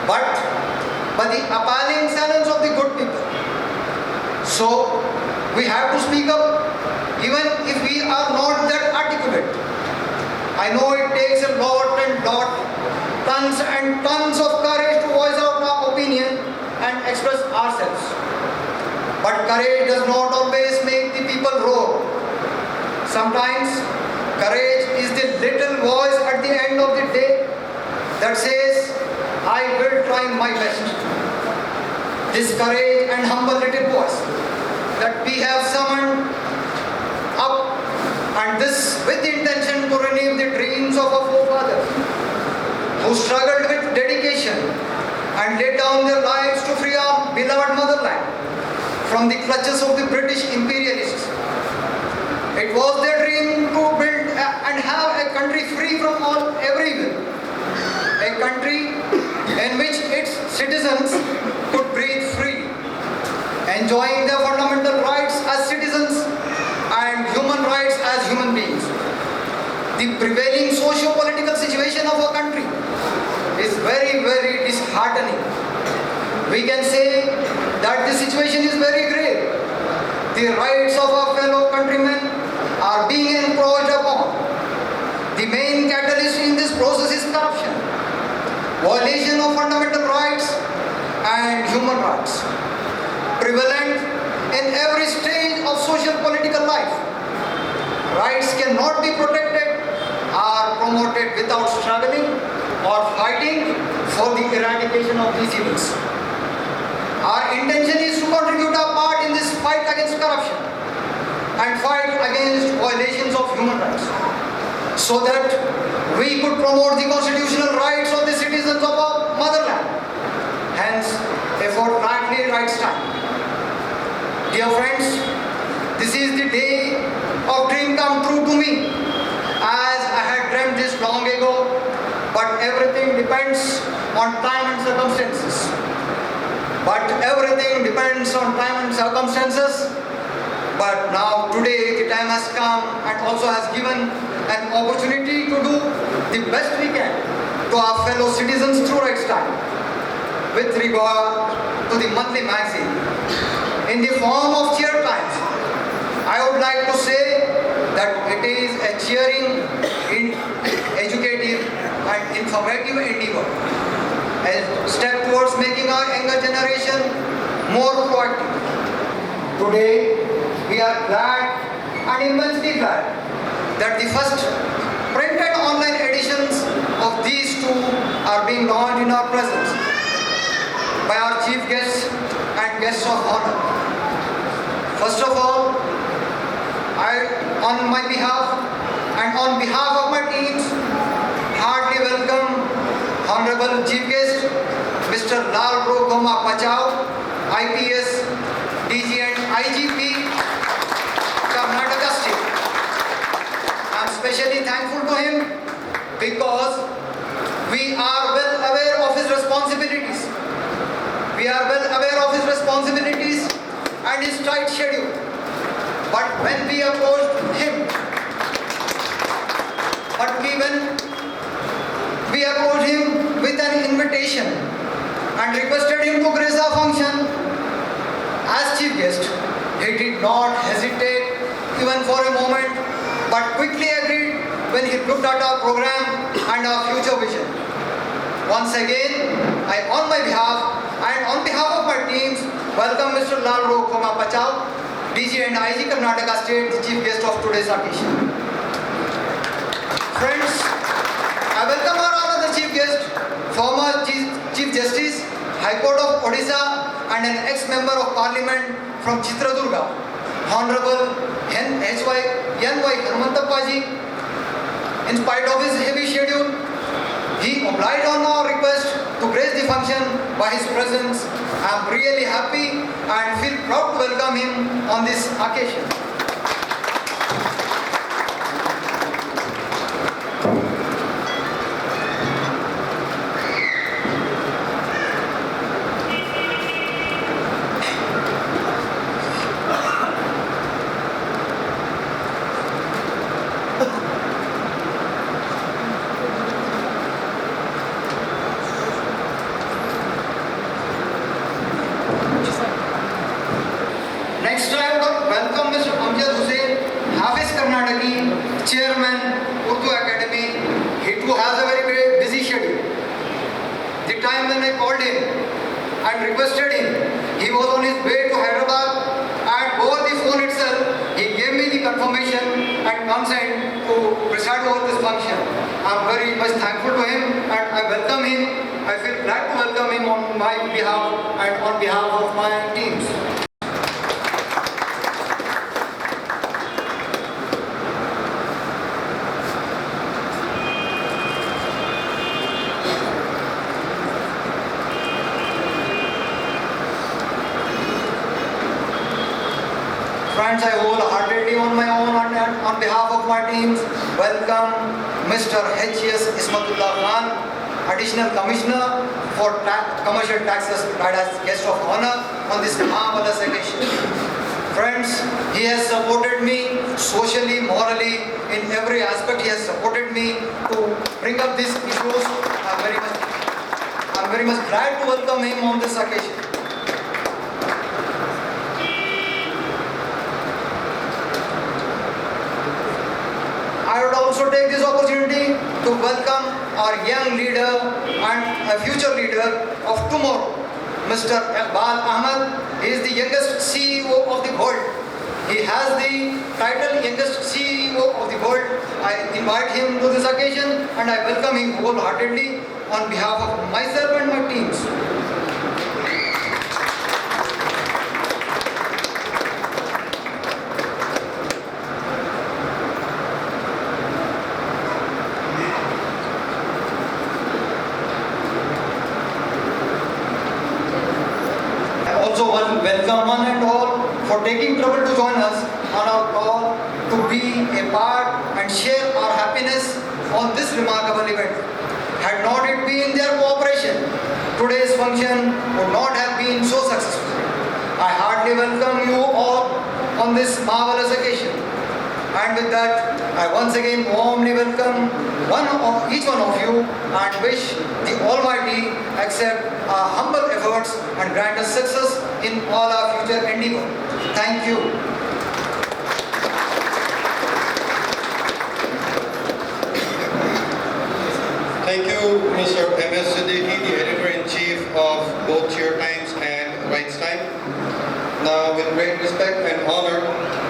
but by the appalling silence of the good people. So we have to speak up even if we are not that articulate. I know it takes a lot and tons and tons of courage to voice out our opinion and express ourselves. But courage does not always make the people roar. Sometimes courage is the little voice at the end of the day that says, I will try my best. This courage and humble little voice that we have summoned up, and this with the intention to renew the dreams of our forefathers who struggled with dedication and laid down their lives to free our beloved motherland from the clutches of the British imperialists. It was their dream to build and have a country free from every evil, a country in which its citizens could breathe freely, enjoying their fundamental rights as citizens and human rights as human beings. The prevailing socio-political situation of our country is very, very disheartening. We can say that the situation is very grave. The rights of our fellow countrymen are being encroached upon. The main catalyst in this process is corruption, violation of fundamental rights and human rights, prevalent in every stage of social political life. Rights cannot be protected or promoted without struggling or fighting for the eradication of these evils. Our intention is to contribute our part in this fight against corruption and fight against violations of human rights, so that we could promote the constitutional rights of the citizens of our motherland. Hence, a fortnightly rights time. Dear friends, this is the day of dream come true to me, as I had dreamt this long ago, but everything depends on time and circumstances. But now today the time has come and also has given an opportunity to do the best we can to our fellow citizens through rights time. With regard to the monthly magazine, in the form of Cheer Times, I would like to say that it is a cheering, educative and informative endeavor, a step towards making our younger generation more proactive. Today, we are glad and immensely glad that the first printed online editions of these two are being launched in our presence by our chief guests and guests of honor. First of all, on my behalf and on behalf of my teams, heartily welcome Honorable Chief Guest, Mr. Lal Ro Khoma Pachau, IPS, DG and IGP, Karnataka State. I am especially thankful to him because we are well aware of his responsibilities. And his tight schedule. But when we approached him, with an invitation and requested him to grace our function as chief guest, he did not hesitate even for a moment, but quickly agreed when he looked at our program and our future vision. Once again, I on my behalf and on behalf of my teams, welcome Mr. Lal Ro Khoma Pachau, DG and IG Karnataka State, the chief guest of today's occasion. Friends, I welcome our another chief guest, former Chief Justice, High Court of Odisha and an ex-member of Parliament from Chitradurga, Honorable N.Y. Hanumanthappaji. In spite of his heavy schedule, he obliged on our request to grace the function by his presence. I am really happy and feel proud to welcome him on this occasion. chairman, Urdu Academy. He too has a very, very busy schedule. The time when I called him and requested him, he was on his way to Hyderabad, and over the phone itself, he gave me the confirmation and consent to preside over this function. I'm very much thankful to him, and I welcome him. I feel glad to welcome him on my behalf and on behalf of my teams. Friends, I wholeheartedly on my own and on behalf of my teams welcome Mr. H.S. Ismatullah Khan, Additional Commissioner for Commercial Taxes, as guest of honor on this marvelous occasion. Friends, he has supported me socially, morally, in every aspect. He has supported me to bring up these issues. I'm very much glad to welcome him on this occasion. I would also take this opportunity to welcome our young leader and a future leader of tomorrow, Mr. Iqbal Ahmed. He is the youngest CEO of the world. He has the title youngest CEO of the world. I invite him to this occasion and I welcome him wholeheartedly on behalf of myself and my teams. Also welcome one and all for taking trouble to join us on our call to be a part and share our happiness on this remarkable event. Had not it been their cooperation, today's function would not have been so successful. I heartily welcome you all on this marvelous occasion. And with that, I once again warmly welcome each one of you and wish the Almighty accept our humble efforts and grant us success in all our future endeavor. Thank you. Thank you, Mr. M.S. Siddiqui, the Editor-in-Chief of both Cheer Times and Rights Time. Now, with great respect and honor,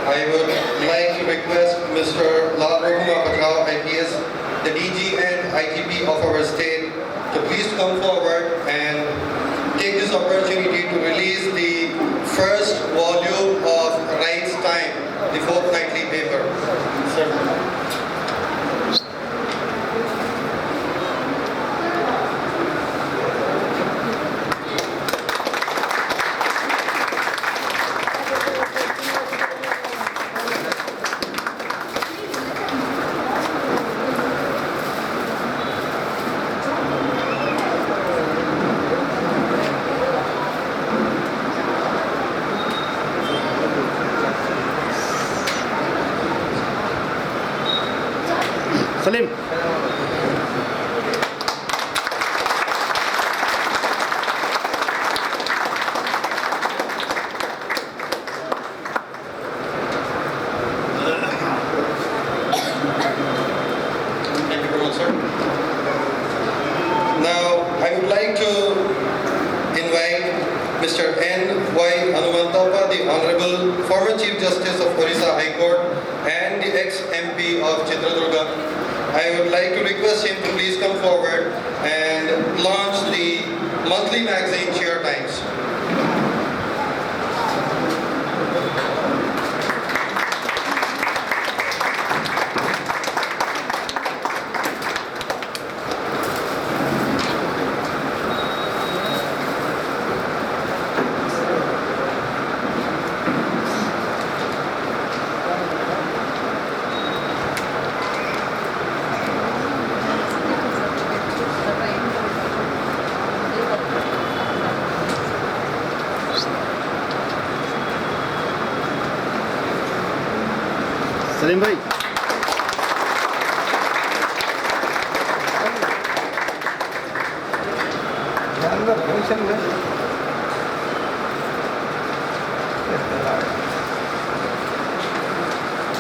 I would like to request Mr. Lal Rahuma Patel, IPS, the DG and IGP of our state, to please come forward and take this opportunity to release the first volume of Rights Time, the fortnightly paper. Sir. Salim. Thank you very much, sir. Now, I would like to invite Mr. N. Y. Hanumantappa, the Honorable former Chief Justice of Orissa High Court and the ex-MP of Chitradurga. I would like to request him to please come forward and launch the monthly magazine Cheer Times. Salim भाई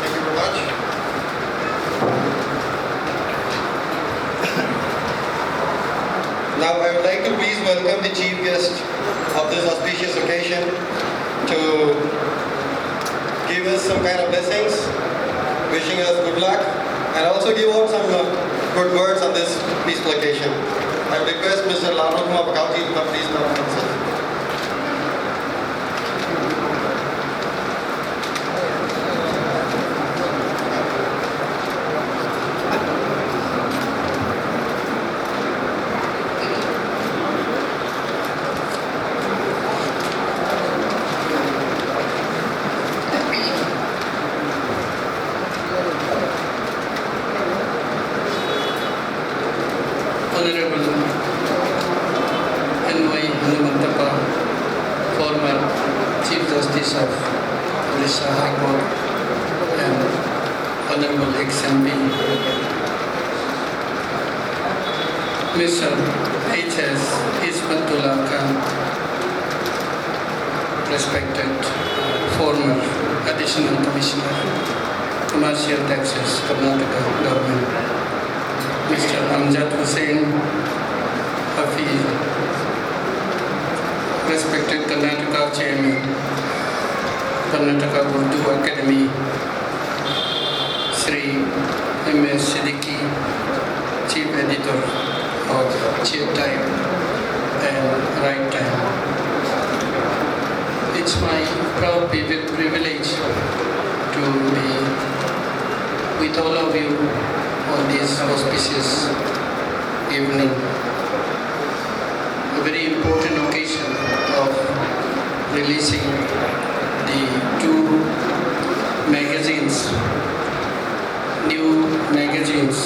Thank you very much. Now I would like to please welcome the chief guest of this auspicious occasion to give us some kind of blessings, wishing us good luck, and also give out some good words on this peaceful occasion. I would request Mr. Lalo Kumar Bakauti to come please now himself. Honorable N.Y. Hanumanthappa, former Chief Justice of Odisha High Court, and Honorable ex-MP, Mr. H.S. Ismatullah Khan, respected former Additional Commissioner, Commercial Taxes, Karnataka Government, Mr. Amjad Hussain Hafiz, respected Karnataka Chairman, Karnataka Urdu Academy, Sri M.S. Siddiqui, Chief Editor of Chair Time and Right Time. It's my proud privilege to be with all of you on this auspicious evening. A very important occasion of releasing the two magazines, new magazines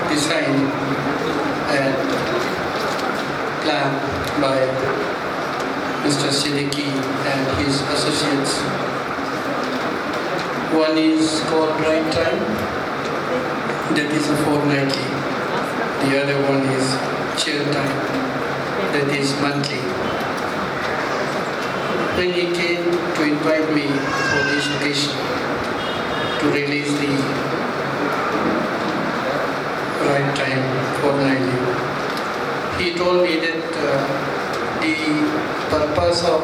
designed and planned by Mr. Siddiqui and his associates. One is called Right Time, that is a fortnightly. The other one is Chair Time, that is monthly. When he came to invite me for this occasion to release the Right Time fortnightly, he told me that the purpose of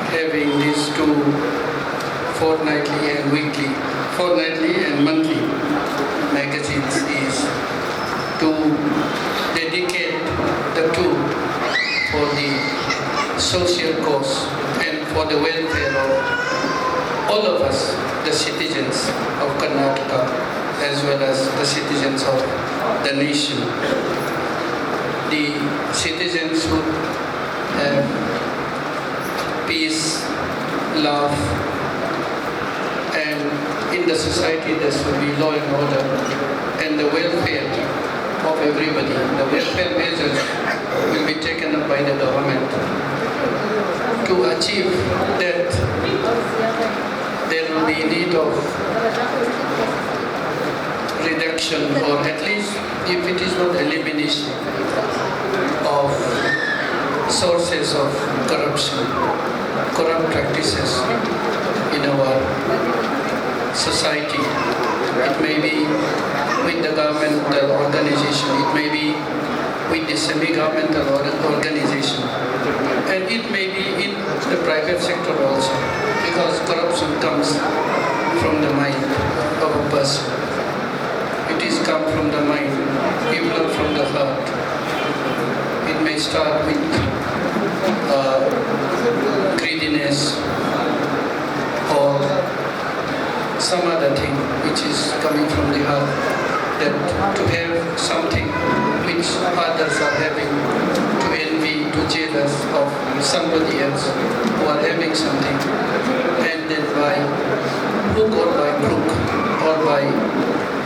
having these two fortnightly and weekly, fortnightly and monthly magazines is to dedicate the two for the social cause and for the welfare of all of us, the citizens of Karnataka, as well as the citizens of the nation. The citizens who have peace, love, and in the society there should be law and order and the welfare of everybody. The welfare measures will be taken up by the government. To achieve that, there will be need of reduction, or at least if it is not elimination, of sources of corruption, corrupt practices in our society. It may be with the governmental organization, it may be with the semi-governmental organization, and it may be in the private sector also, because corruption comes from the mind of a person. It is come from the mind, even not from the heart. It may start with greediness or some other thing which is coming from the heart, that to have something which others are having, to envy, to jealous of somebody else who are having something, and then by hook or by crook or by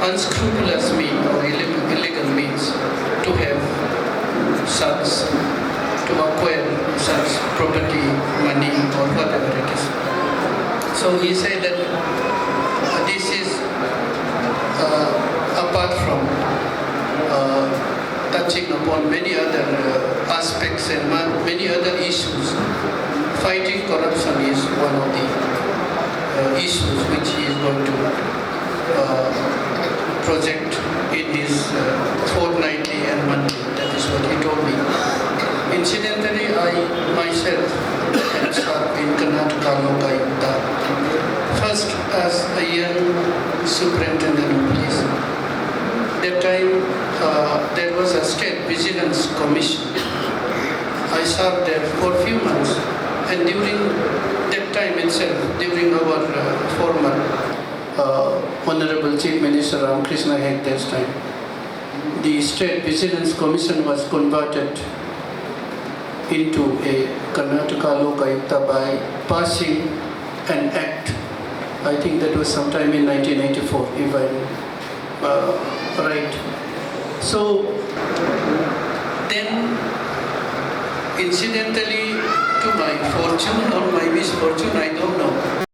unscrupulous means or illegal means to have such, to acquire such property, money or whatever it is. So he said that this is apart from touching upon many other aspects and many other issues. Fighting corruption is one of the issues which he is going to project in his fortnightly and monthly superintendent of police. That time there was a state vigilance commission. I served there for a few months, and during that time itself, during our former Honorable Chief Minister Ramakrishna Hegde's time, the State Vigilance Commission was converted into a Karnataka Lokayukta by passing an act. I think that was sometime in 1984, if I'm right. So then, incidentally, to my fortune or my misfortune, I don't know,